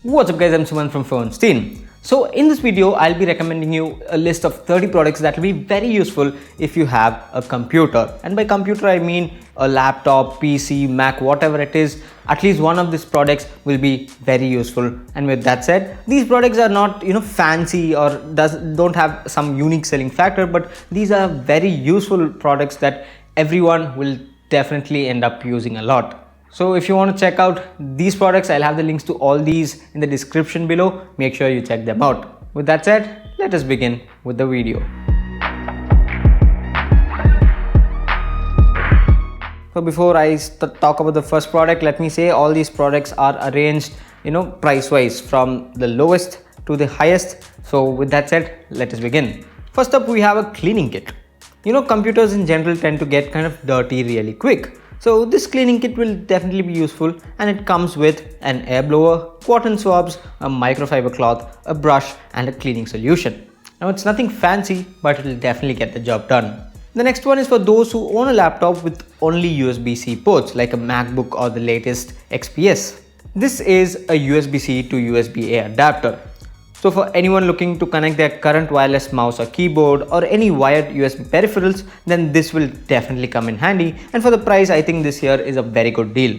What's up guys, I'm Suman from Stein. So in this video, I'll be recommending you a list of 30 products that will be very useful if you have a computer. And by computer, I mean a laptop, PC, Mac, whatever it is. At least one of these products will be very useful. And with that said, these products are not fancy or don't have some unique selling factor, but these are very useful products that everyone will definitely end up using a lot. So if you want to check out these products, I'll have the links to all these in the description below. Make sure you check them out. With that said, let us begin with the video. So before I talk about the first product, let me say all these products are arranged, price wise from the lowest to the highest. So with that said, let us begin. First up, we have a cleaning kit. Computers in general tend to get kind of dirty really quick. So this cleaning kit will definitely be useful, and it comes with an air blower, cotton swabs, a microfiber cloth, a brush and a cleaning solution. Now it's nothing fancy, but it will definitely get the job done. The next one is for those who own a laptop with only USB-C ports like a MacBook or the latest XPS. This is a USB-C to USB-A adapter. So for anyone looking to connect their current wireless mouse or keyboard or any wired USB peripherals, then this will definitely come in handy, and for the price I think this here is a very good deal.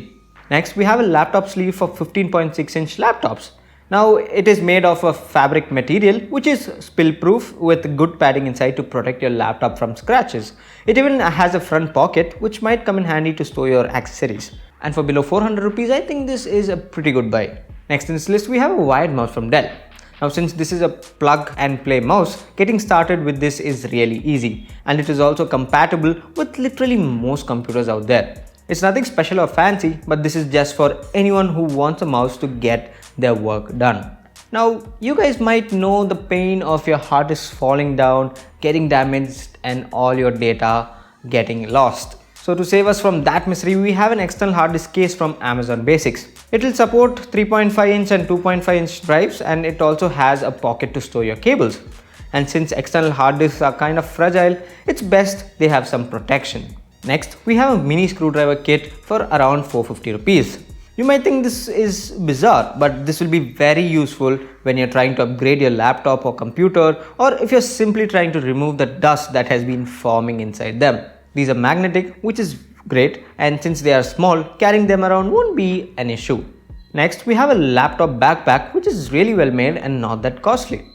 Next we have a laptop sleeve for 15.6-inch laptops. Now it is made of a fabric material which is spill proof with good padding inside to protect your laptop from scratches. It even has a front pocket which might come in handy to store your accessories. And for below 400 rupees, I think this is a pretty good buy. Next in this list we have a wired mouse from Dell. Now since this is a plug and play mouse, getting started with this is really easy, and it is also compatible with literally most computers out there. It's nothing special or fancy, but this is just for anyone who wants a mouse to get their work done. Now you guys might know the pain of your hard disk falling down, getting damaged and all your data getting lost. So to save us from that misery, we have an external hard disk case from Amazon Basics. It will support 3.5-inch and 2.5-inch drives, and it also has a pocket to store your cables. And since external hard disks are kind of fragile, it's best they have some protection. Next, we have a mini screwdriver kit for around 450 rupees. You might think this is bizarre, but this will be very useful when you're trying to upgrade your laptop or computer, or if you're simply trying to remove the dust that has been forming inside them. These are magnetic, which is great, and since they are small, carrying them around won't be an issue. Next, we have a laptop backpack which is really well made and not that costly.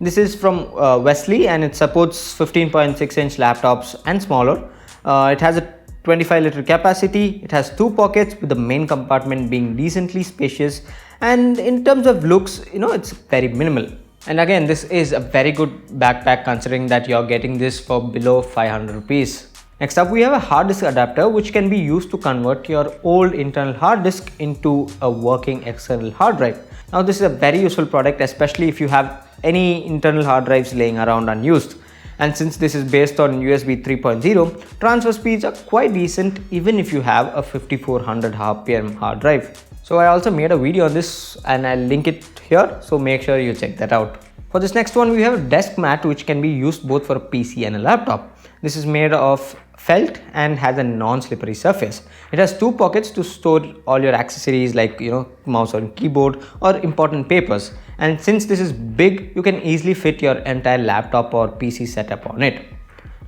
This is from Wesley, and it supports 15.6-inch laptops and smaller. It has a 25-liter capacity. It has two pockets with the main compartment being decently spacious, and in terms of looks, it's very minimal. And again, this is a very good backpack considering that you're getting this for below 500 rupees. Next up, we have a hard disk adapter which can be used to convert your old internal hard disk into a working external hard drive. Now this is a very useful product, especially if you have any internal hard drives laying around unused. And since this is based on USB 3.0, transfer speeds are quite decent even if you have a 5400 RPM hard drive. So I also made a video on this and I'll link it here, so make sure you check that out. For this next one, we have a desk mat which can be used both for a PC and a laptop. This is made of felt and has a non-slippery surface. It has two pockets to store all your accessories like mouse or keyboard or important papers. And since this is big, you can easily fit your entire laptop or PC setup on it.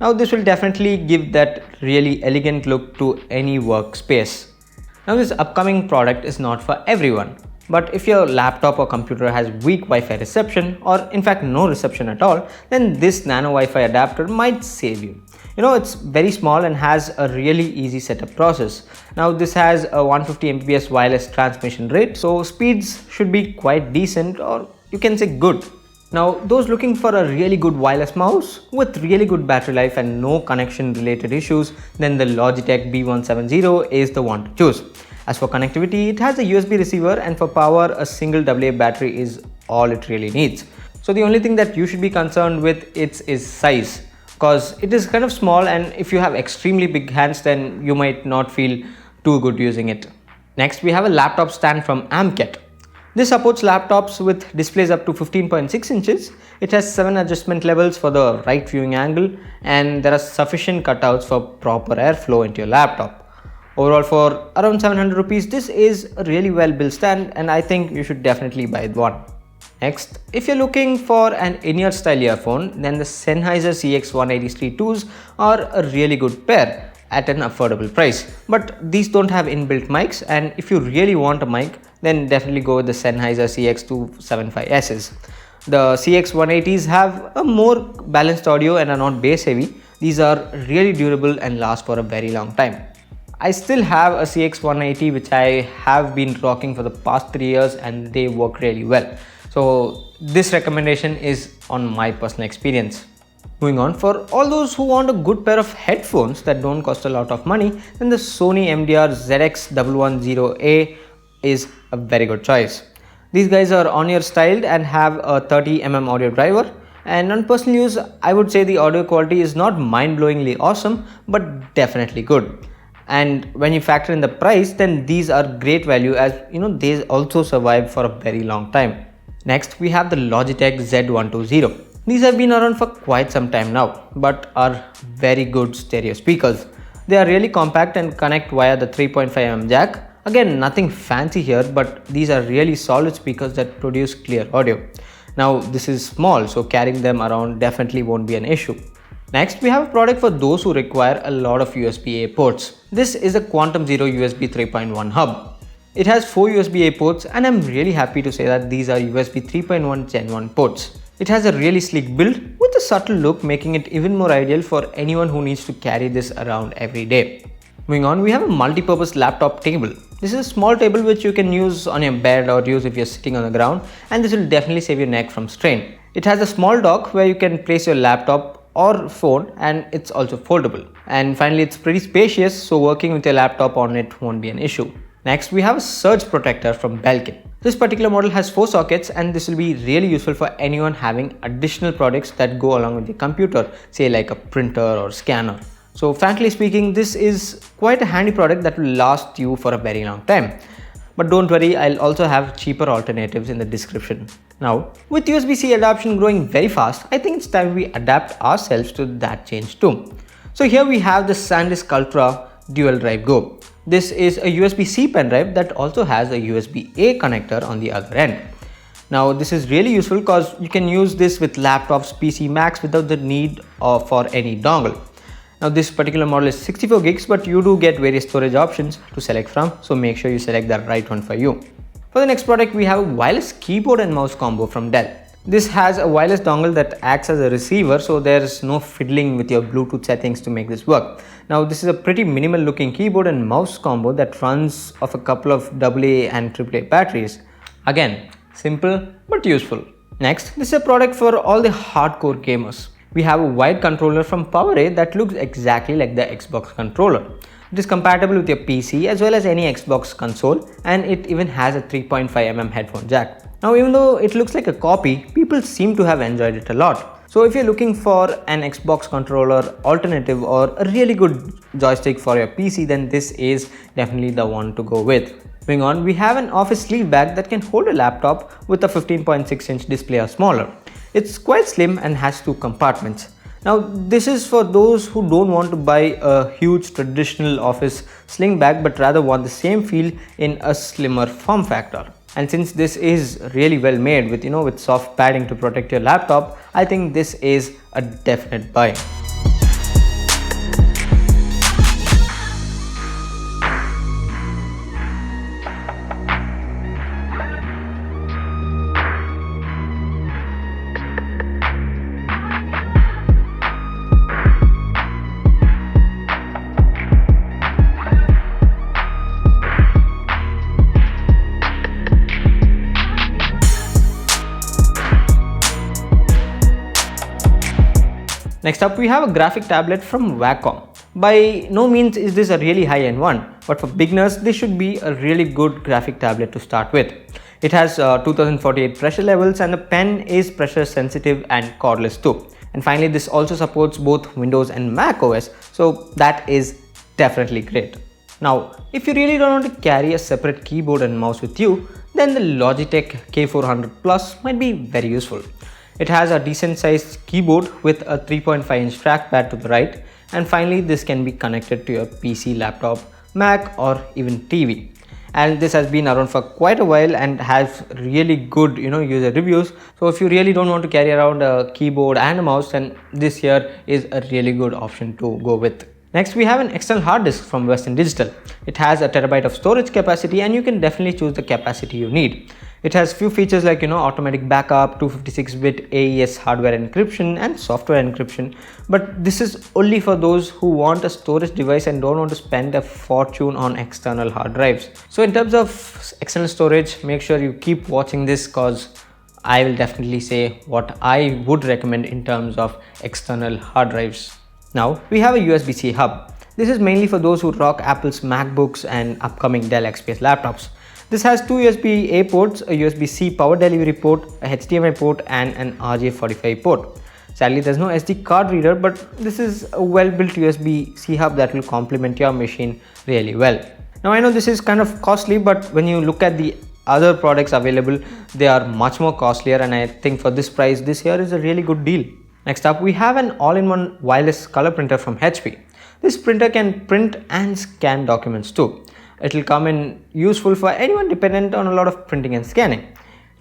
Now this will definitely give that really elegant look to any workspace. Now this upcoming product is not for everyone, but if your laptop or computer has weak Wi-Fi reception, or in fact no reception at all, then this nano Wi-Fi adapter might save you. It's very small and has a really easy setup process. Now this has a 150 Mbps wireless transmission rate, so speeds should be quite decent, or you can say good. Now those looking for a really good wireless mouse with really good battery life and no connection related issues, then the Logitech B170 is the one to choose. As for connectivity, it has a USB receiver, and for power, a single AA battery is all it really needs. So the only thing that you should be concerned with is size, because it is kind of small, and if you have extremely big hands, then you might not feel too good using it. Next, we have a laptop stand from AMCAT. This supports laptops with displays up to 15.6 inches. It has 7 adjustment levels for the right viewing angle, and there are sufficient cutouts for proper airflow into your laptop. Overall, for around 700 rupees, this is a really well built stand, and I think you should definitely buy one. Next, if you're looking for an in-ear style earphone, then the Sennheiser CX180 2s are a really good pair at an affordable price. But these don't have inbuilt mics, and if you really want a mic, then definitely go with the Sennheiser CX275Ss. The CX180s have a more balanced audio and are not bass heavy. These are really durable and last for a very long time. I still have a CX180 which I have been rocking for the past 3 years, and they work really well. So this recommendation is on my personal experience. Moving on, for all those who want a good pair of headphones that don't cost a lot of money, then the Sony MDR ZX110A is a very good choice. These guys are on-ear styled and have a 30mm audio driver, and on personal use, I would say the audio quality is not mind-blowingly awesome, but definitely good. And when you factor in the price, then these are great value, as they also survive for a very long time. Next, we have the Logitech Z120. These have been around for quite some time now, but are very good stereo speakers. They are really compact and connect via the 3.5mm jack. Again, nothing fancy here, but these are really solid speakers that produce clear audio. Now, this is small, so carrying them around definitely won't be an issue. Next, we have a product for those who require a lot of USB-A ports. This is a Quantum Zero USB 3.1 hub. It has 4 USB-A ports, and I'm really happy to say that these are USB 3.1 Gen 1 ports. It has a really sleek build with a subtle look, making it even more ideal for anyone who needs to carry this around every day. Moving on, we have a multi-purpose laptop table. This is a small table which you can use on your bed or use if you're sitting on the ground, and this will definitely save your neck from strain. It has a small dock where you can place your laptop or phone, and it's also foldable. And finally, it's pretty spacious, so working with your laptop on it won't be an issue. Next, we have a surge protector from Belkin. This particular model has 4 sockets, and this will be really useful for anyone having additional products that go along with the computer, say like a printer or scanner. So frankly speaking, this is quite a handy product that will last you for a very long time. But don't worry, I'll also have cheaper alternatives in the description. Now, with USB-C adoption growing very fast, I think it's time we adapt ourselves to that change too. So here we have the SanDisk Ultra Dual Drive Go. This is a USB-C pen drive that also has a USB-A connector on the other end. Now, this is really useful because you can use this with laptops, PC, Macs without the need for any dongle. Now, this particular model is 64 gigs, but you do get various storage options to select from, so make sure you select the right one for you. For the next product, we have a wireless keyboard and mouse combo from Dell. This has a wireless dongle that acts as a receiver, so there's no fiddling with your Bluetooth settings to make this work. Now, this is a pretty minimal looking keyboard and mouse combo that runs off a couple of AA and AAA batteries. Again, simple but useful. Next, this is a product for all the hardcore gamers. We have a wide controller from PowerA that looks exactly like the Xbox controller. It is compatible with your PC as well as any Xbox console, and it even has a 3.5mm headphone jack. Now, even though it looks like a copy, people seem to have enjoyed it a lot. So if you're looking for an Xbox controller alternative or a really good joystick for your PC, then this is definitely the one to go with. Moving on, we have an office sleeve bag that can hold a laptop with a 15.6-inch display or smaller. It's quite slim and has 2 compartments. Now, this is for those who don't want to buy a huge traditional office sling bag, but rather want the same feel in a slimmer form factor. And since this is really well made with soft padding to protect your laptop, I think this is a definite buy. Next up, we have a graphic tablet from Wacom. By no means is this a really high-end one, but for beginners, this should be a really good graphic tablet to start with. It has 2048 pressure levels, and the pen is pressure sensitive and cordless too. And finally, this also supports both Windows and Mac OS, so that is definitely great. Now, if you really don't want to carry a separate keyboard and mouse with you, then the Logitech K400 Plus might be very useful. It has a decent sized keyboard with a 3.5-inch trackpad to the right, and finally this can be connected to your PC, laptop, Mac or even TV. And this has been around for quite a while and has really good user reviews. So if you really don't want to carry around a keyboard and a mouse, then this here is a really good option to go with. Next, we have an external hard disk from Western Digital. It has a terabyte of storage capacity, and you can definitely choose the capacity you need. It has few features like automatic backup, 256-bit AES hardware encryption and software encryption, but this is only for those who want a storage device and don't want to spend a fortune on external hard drives. So in terms of external storage, make sure you keep watching this, because I will definitely say what I would recommend in terms of external hard drives. Now we have a USB-C hub. This is mainly for those who rock Apple's MacBooks and upcoming Dell XPS laptops. This has two USB-A ports, a USB-C power delivery port, a HDMI port and an RJ45 port. Sadly, there's no SD card reader, but this is a well-built USB-C hub that will complement your machine really well. Now I know this is kind of costly, but when you look at the other products available, they are much more costlier, and I think for this price, this here is a really good deal. Next up, we have an all-in-one wireless color printer from HP. This printer can print and scan documents too. It will come in useful for anyone dependent on a lot of printing and scanning.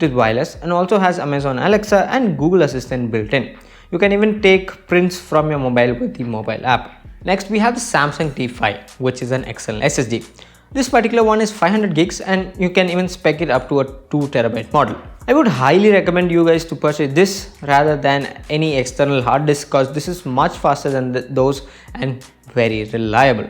It is wireless and also has Amazon Alexa and Google Assistant built in. You can even take prints from your mobile with the mobile app. Next, we have the Samsung T5, which is an external SSD. This particular one is 500 gigs and you can even spec it up to a 2 terabyte model. I would highly recommend you guys to purchase this rather than any external hard disk, because this is much faster than those and very reliable.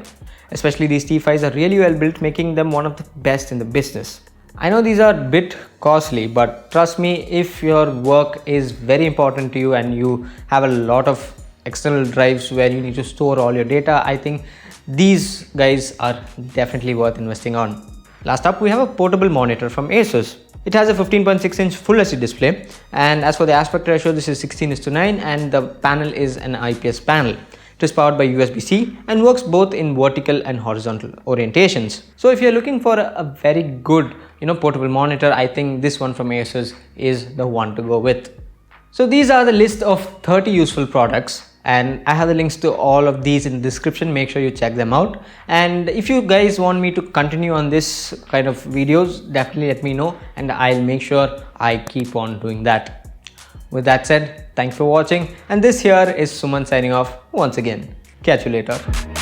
Especially these T5s are really well built, making them one of the best in the business. I know these are a bit costly, but trust me, if your work is very important to you and you have a lot of external drives where you need to store all your data, I think these guys are definitely worth investing on. Last up, we have a portable monitor from Asus. It has a 15.6-inch Full HD display, and as for the aspect ratio, this is 16:9 and the panel is an IPS panel. It is powered by USB-C and works both in vertical and horizontal orientations. So if you're looking for a very good portable monitor, I think this one from Asus is the one to go with. So these are the list of 30 useful products, and I have the links to all of these in the description. Make sure you check them out, and if you guys want me to continue on this kind of videos, definitely let me know and I'll make sure I keep on doing that. With that said, thanks for watching, and this here is Suman signing off once again. Catch you later.